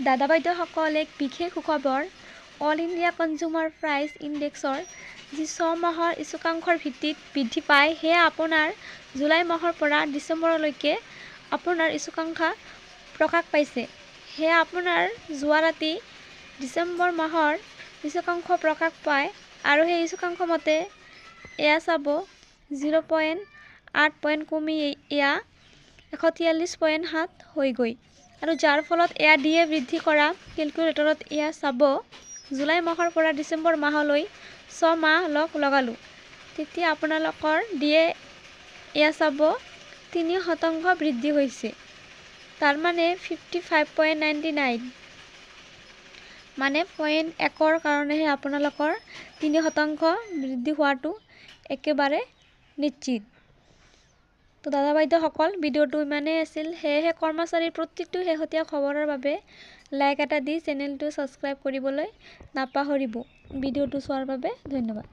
দাদা বাইদেউসকল, এক বিশেষ সুখবৰ। অল ইণ্ডিয়া কনজিউমাৰ প্ৰাইচ ইণ্ডেক্সৰ যি 6 মাহৰ সূচকাংকৰ ভিত্তিত বৃদ্ধি পায়, সেয়া আপোনাৰ জুলাই মাহৰ পৰা ডিচেম্বৰলৈকে আপোনাৰ সূচকাংক প্ৰকাশ পাইছে। সেয়া আপোনাৰ যোৱা ৰাতি ডিচেম্বৰ মাহৰ সূচকাংক প্ৰকাশ পায় আৰু সেই সূচকাংক মতে এয়া চাব 0.8 পইণ্ট কমি এয়া 143.7 হৈগৈ। আৰু যাৰ ফলত এয়া দিয়ে বৃদ্ধি কৰা কেলকুলেটৰত এয়া চাব জুলাই মাহৰ পৰা ডিচেম্বৰ মাহলৈ 6 মাহ লগালোঁ, তেতিয়া আপোনালোকৰ দিয়ে এয়া চাব 3% বৃদ্ধি হৈছে। তাৰমানে 55.99, মানে 0.1ৰ কাৰণেহে আপোনালোকৰ 3% বৃদ্ধি হোৱাটো একেবাৰে নিশ্চিত। তো দাদা বাইদেউসকল, ভিডিঅ'টো ইমানেই আছিল। সেয়েহে কৰ্মচাৰীৰ প্ৰত্যেকটো শেহতীয়া খবৰৰ বাবে লাইক এটা দি চেনেলটো ছাবস্ক্ৰাইব কৰিবলৈ নাপাহৰিব। ভিডিঅ'টো চোৱাৰ বাবে ধন্যবাদ।